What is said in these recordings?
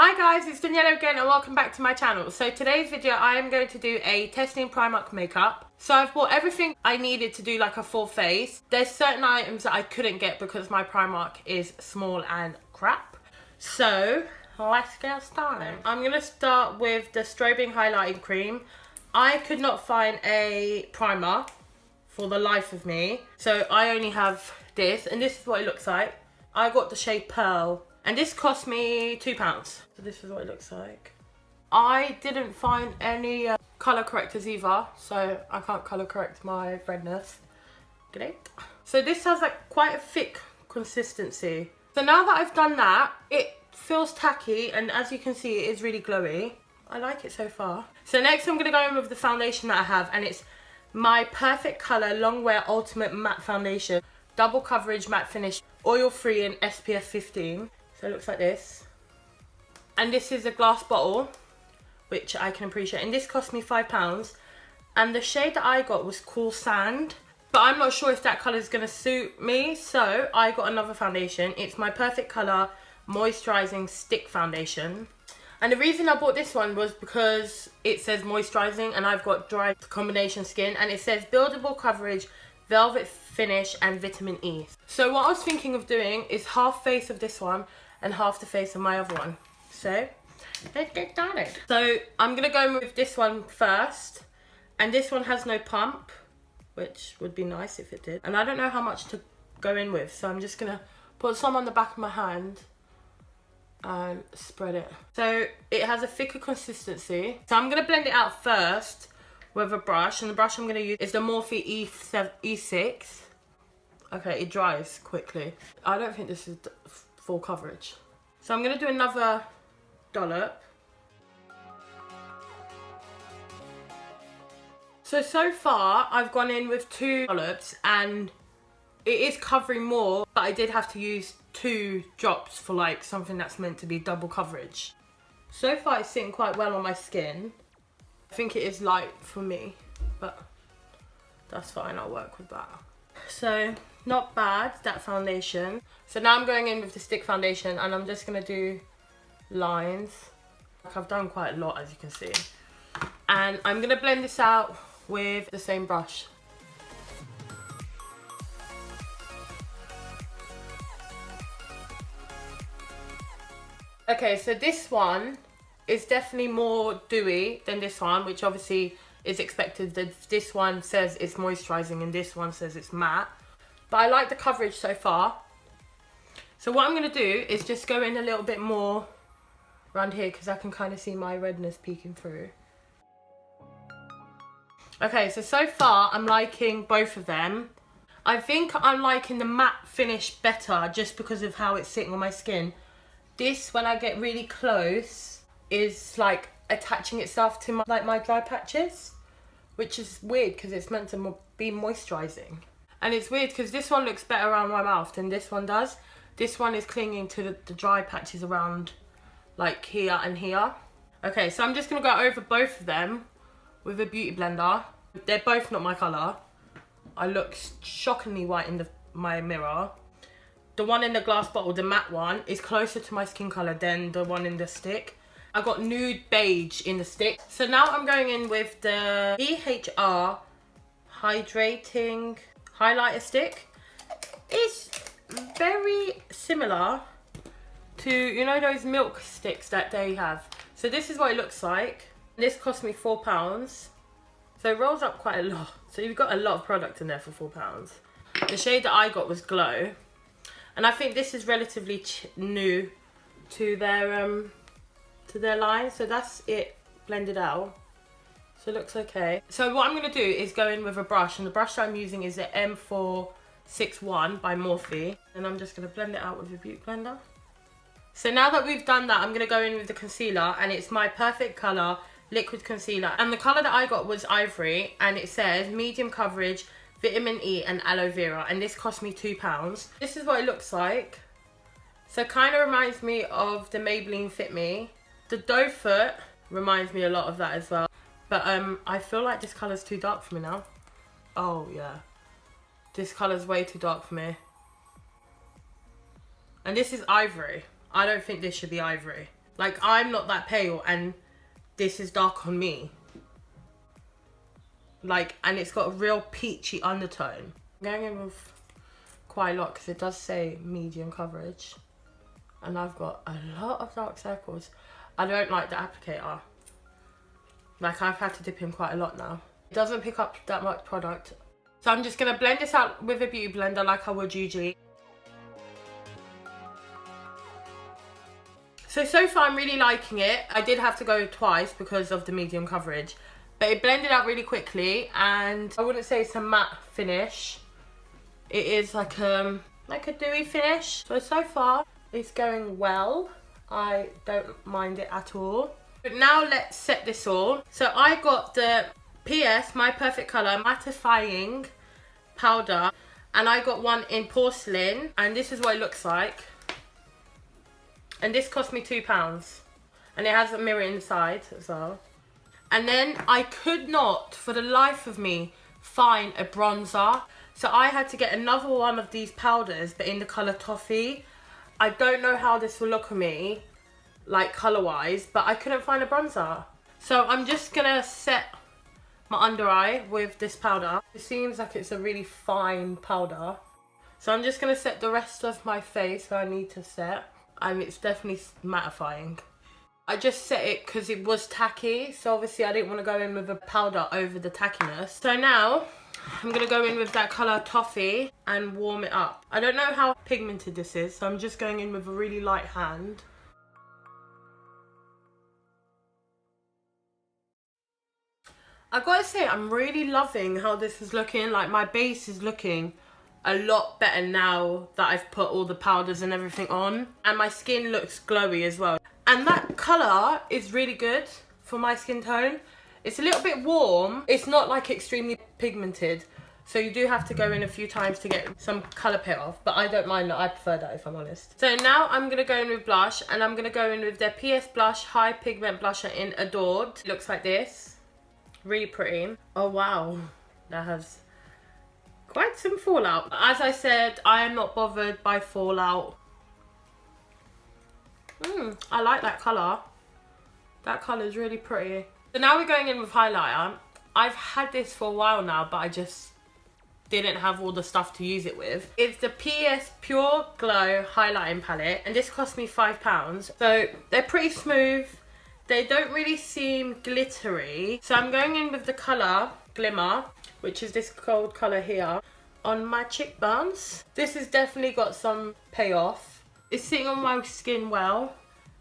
Hi guys, it's Daniela again and welcome back to my channel. So today's video I am going to do a testing Primark makeup. So I've bought everything I needed to do like a full face. There's certain items that I couldn't get because my Primark is small and crap. So let's get started. I'm going to start with the strobing highlighting cream. I could not find a primer for the life of me. So I only have this and this is what it looks like. I got the shade Pearl. And this cost me £2. So this is what it looks like. I didn't find any colour correctors either, so I can't colour correct my redness. Great. So this has like quite a thick consistency. So now that I've done that, it feels tacky, and as you can see, it is really glowy. I like it so far. So next I'm going to go in with the foundation that I have, and it's my Perfect Colour Long Wear Ultimate Matte Foundation. Double coverage matte finish, oil free and SPF 15. So it looks like this. And this is a glass bottle, which I can appreciate. And this cost me £5. And the shade that I got was Cool Sand. But I'm not sure if that colour is going to suit me. So I got another foundation. It's my Perfect Colour Moisturising Stick Foundation. And the reason I bought this one was because it says moisturising and I've got dry combination skin. And it says buildable coverage, velvet finish and vitamin E. So what I was thinking of doing is half face of this one and half the face of my other one. So let's get started. So I'm gonna go with this one first, and this one has no pump, which would be nice if it did. And I don't know how much to go in with, so I'm just gonna put some on the back of my hand and spread it. So it has a thicker consistency. So I'm gonna blend it out first with a brush, and the brush I'm gonna use is the Morphe E6. Okay, it dries quickly. I don't think this is full coverage. So I'm going to do another dollop. So far I've gone in with 2 dollops and it is covering more, but I did have to use 2 drops for like something that's meant to be double coverage. So far it's sitting quite well on my skin. I think it is light for me, but that's fine, I'll work with that. So not bad, that foundation. So now I'm going in with the stick foundation and I'm just going to do lines. Like I've done quite a lot, as you can see. And I'm going to blend this out with the same brush. Okay, so this one is definitely more dewy than this one, which obviously is expected. That this one says it's moisturising and this one says it's matte. But I like the coverage so far. So what I'm going to do is just go in a little bit more around here because I can kind of see my redness peeking through. Okay, so far I'm liking both of them. I think I'm liking the matte finish better just because of how it's sitting on my skin. This, when I get really close, is like attaching itself to my dry patches, which is weird because it's meant to be moisturising. And it's weird because this one looks better around my mouth than this one does. This one is clinging to the dry patches around like here and here. Okay, so I'm just going to go over both of them with a beauty blender. They're both not my colour. I look shockingly white in my mirror. The one in the glass bottle, the matte one, is closer to my skin colour than the one in the stick. I got nude beige in the stick. So now I'm going in with the EHR Hydrating Highlighter Stick. It's very similar to, you know, those milk sticks that they have. So this is what it looks like. This cost me £4. So it rolls up quite a lot. So you've got a lot of product in there for £4. The shade that I got was Glow. And I think this is relatively new to their line. So that's it blended out. So it looks okay. So what I'm going to do is go in with a brush. And the brush I'm using is the M461 by Morphe. And I'm just going to blend it out with a beauty blender. So now that we've done that, I'm going to go in with the concealer. And it's my Perfect Colour Liquid Concealer. And the colour that I got was Ivory. And it says medium coverage, vitamin E and aloe vera. And this cost me £2. This is what it looks like. So kind of reminds me of the Maybelline Fit Me. The doe foot reminds me a lot of that as well. But I feel like this colour's too dark for me now. Oh yeah. This colour's way too dark for me. And this is Ivory. I don't think this should be Ivory. Like, I'm not that pale and this is dark on me. Like, and it's got a real peachy undertone. I'm going in with quite a lot because it does say medium coverage. And I've got a lot of dark circles. I don't like the applicator. Like, I've had to dip in quite a lot now. It doesn't pick up that much product. So I'm just going to blend this out with a beauty blender like I would usually. So far I'm really liking it. I did have to go twice because of the medium coverage. But it blended out really quickly, and I wouldn't say it's a matte finish. It is like a dewy finish. So far it's going well. I don't mind it at all. But now let's set this all. So I got the PS My Perfect Colour mattifying powder, and I got one in porcelain, and this is what it looks like. And this cost me £2, and it has a mirror inside as well. And then I could not, for the life of me, find a bronzer. So I had to get another one of these powders, but in the colour Toffee. I don't know how this will look on me, like colour-wise, but I couldn't find a bronzer. So I'm just gonna set my under eye with this powder. It seems like it's a really fine powder. So I'm just gonna set the rest of my face where I need to set. And it's definitely mattifying. I just set it because it was tacky, so obviously I didn't want to go in with a powder over the tackiness. So now I'm going to go in with that colour Toffee and warm it up. I don't know how pigmented this is, so I'm just going in with a really light hand. I've got to say, I'm really loving how this is looking. Like, my base is looking a lot better now that I've put all the powders and everything on. And my skin looks glowy as well. And that colour is really good for my skin tone. It's a little bit warm. It's not like extremely pigmented. So you do have to go in a few times to get some colour pit off. But I don't mind that. I prefer that, if I'm honest. So now I'm going to go in with blush. And I'm going to go in with their PS Blush High Pigment Blusher in Adored. It looks like this. Really pretty. Oh wow. That has quite some fallout. As I said, I am not bothered by fallout. I like that colour. That colour is really pretty. So now we're going in with highlighter. I've had this for a while now, but I just didn't have all the stuff to use it with. It's the PS Pure Glow highlighting palette, and this cost me £5. So they're pretty smooth. They don't really seem glittery. So I'm going in with the colour Glimmer, which is this gold colour here, on my cheekbones. This has definitely got some payoff. It's sitting on my skin well.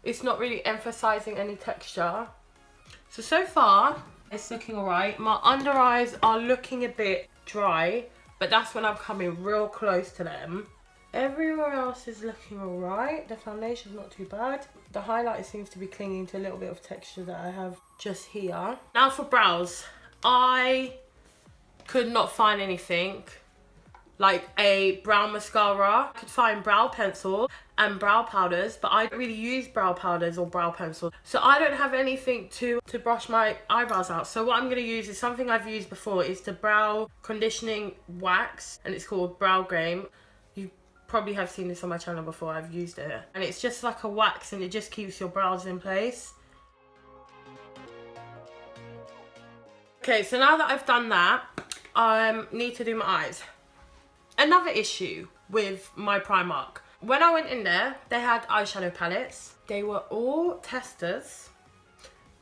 It's not really emphasising any texture. So far, it's looking alright. My under eyes are looking a bit dry, but that's when I'm coming real close to them. Everywhere else is looking alright. The foundation's not too bad. The highlighter seems to be clinging to a little bit of texture that I have just here. Now for brows. I could not find anything like a brow mascara. I could find brow pencil and brow powders, but I don't really use brow powders or brow pencil. So I don't have anything to brush my eyebrows out. So what I'm going to use is something I've used before. It's the brow conditioning wax, and it's called Brow Game. You probably have seen this on my channel before. I've used it. And it's just like a wax, and it just keeps your brows in place. Okay, so now that I've done that, I need to do my eyes. Another issue with my Primark. When I went in there, they had eyeshadow palettes. They were all testers.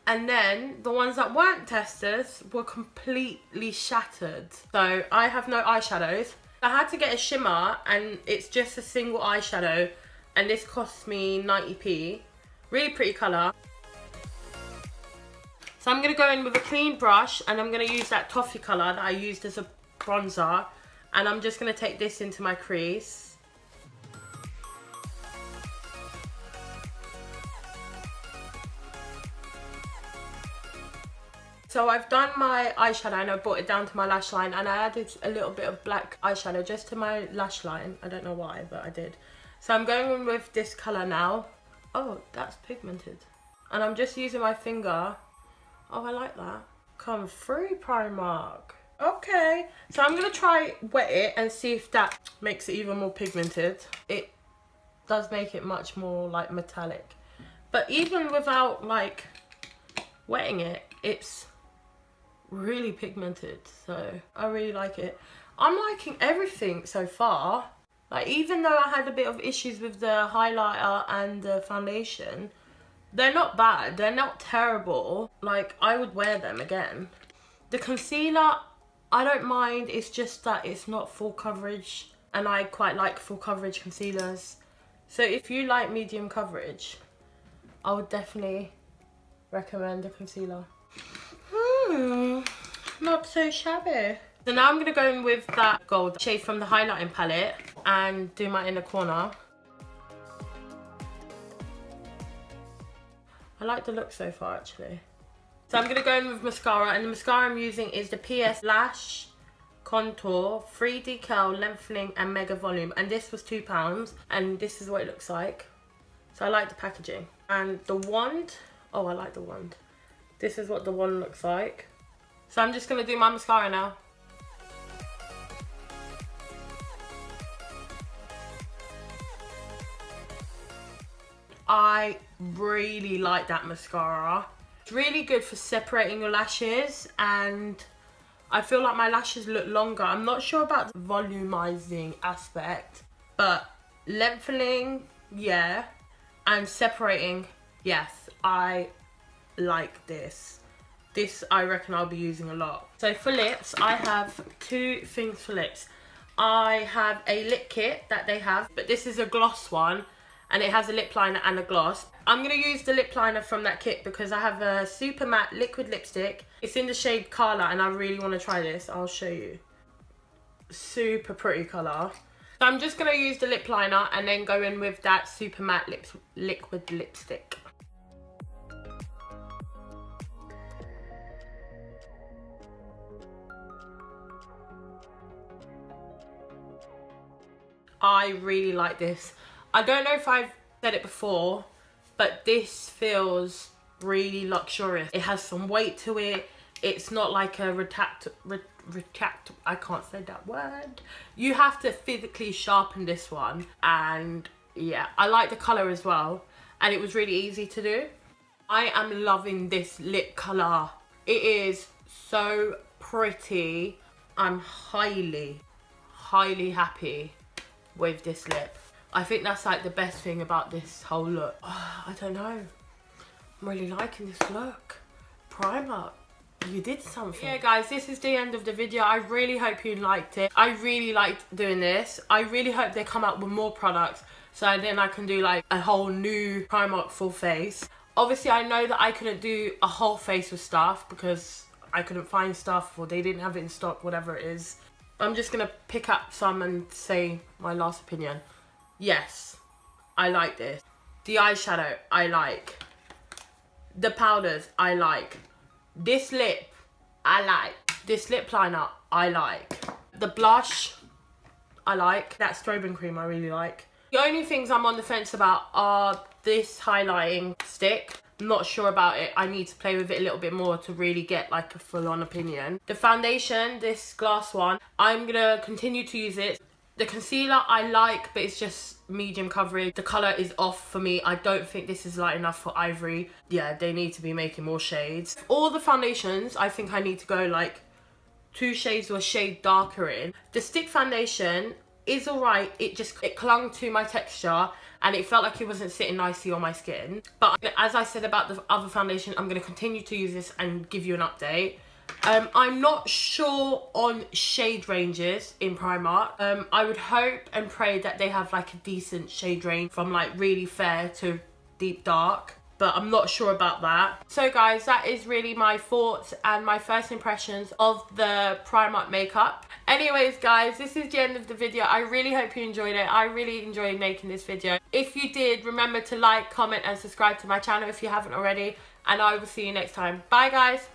And then the ones that weren't testers were completely shattered. So I have no eyeshadows. I had to get a shimmer, and it's just a single eyeshadow. And this cost me 90p. Really pretty colour. So I'm going to go in with a clean brush, and I'm going to use that toffee colour that I used as a bronzer. And I'm just going to take this into my crease. So I've done my eyeshadow, and I brought it down to my lash line, and I added a little bit of black eyeshadow just to my lash line. I don't know why, but I did. So I'm going in with this colour now. Oh, that's pigmented. And I'm just using my finger. Oh, I like that. Come through, Primark. Okay, so I'm going to try wet it and see if that makes it even more pigmented. It does make it much more like metallic. But even without like wetting it, it's really pigmented, so I really like it. I'm liking everything so far. Like, even though I had a bit of issues with the highlighter and the foundation, they're not bad, they're not terrible. Like, I would wear them again. The concealer, I don't mind, it's just that it's not full coverage, and I quite like full coverage concealers. So if you like medium coverage, I would definitely recommend the concealer. Not so shabby. So now I'm going to go in with that gold shade from the highlighting palette and do my inner corner. I like the look so far, actually. So I'm going to go in with mascara, and the mascara I'm using is the PS Lash Contour 3D Curl Lengthening and Mega Volume, and this was £2, and this is what it looks like. So I like the packaging. And the wand, oh, I like the wand. This is what the wand looks like. So I'm just going to do my mascara now. I really like that mascara. It's really good for separating your lashes, and I feel like my lashes look longer. I'm not sure about the volumizing aspect, but lengthening, yeah, and separating, yes, I like this. This I reckon I'll be using a lot. So for lips, I have two things for lips. I have a lip kit that they have, but this is a gloss one, and it has a lip liner and a gloss. I'm going to use the lip liner from that kit because I have a super matte liquid lipstick. It's in the shade Carla, and I really want to try this. I'll show you. Super pretty colour. So I'm just going to use the lip liner and then go in with that super matte liquid lipstick. I really like this. I don't know if I've said it before, but this feels really luxurious. It has some weight to it. It's not like a I can't say that word. You have to physically sharpen this one, and yeah, I like the colour as well, and it was really easy to do. I am loving this lip colour. It is so pretty. I'm highly happy with this lip. I think that's like the best thing about this whole look. Oh, I don't know. I'm really liking this look. Primark, you did something. Yeah guys, this is the end of the video. I really hope you liked it. I really liked doing this. I really hope they come out with more products, so then I can do like a whole new Primark full face. Obviously I know that I couldn't do a whole face with stuff because I couldn't find stuff, or they didn't have it in stock, whatever it is. I'm just gonna pick up some and say my last opinion. Yes, I like this. The eyeshadow, I like. The powders, I like. This lip, I like. This lip liner, I like. The blush, I like. That strobing cream, I really like. The only things I'm on the fence about are this highlighting stick. I'm not sure about it. I need to play with it a little bit more to really get like a full-on opinion. The foundation, this glass one, I'm gonna continue to use it. The concealer I like, but it's just medium coverage. The colour is off for me. I don't think this is light enough for ivory. Yeah, they need to be making more shades. All the foundations, I think I need to go like 2 shades or a shade darker in. The stick foundation is alright. It clung to my texture, and it felt like it wasn't sitting nicely on my skin. But as I said about the other foundation, I'm going to continue to use this and give you an update. I'm not sure on shade ranges in Primark. I would hope and pray that they have like a decent shade range from like really fair to deep dark, but I'm not sure about that. So guys, that is really my thoughts and my first impressions of the Primark makeup. Anyways guys, this is the end of the video. I really hope you enjoyed it. I really enjoyed making this video. If you did, remember to like, comment and subscribe to my channel if you haven't already, and I will see you next time. Bye guys.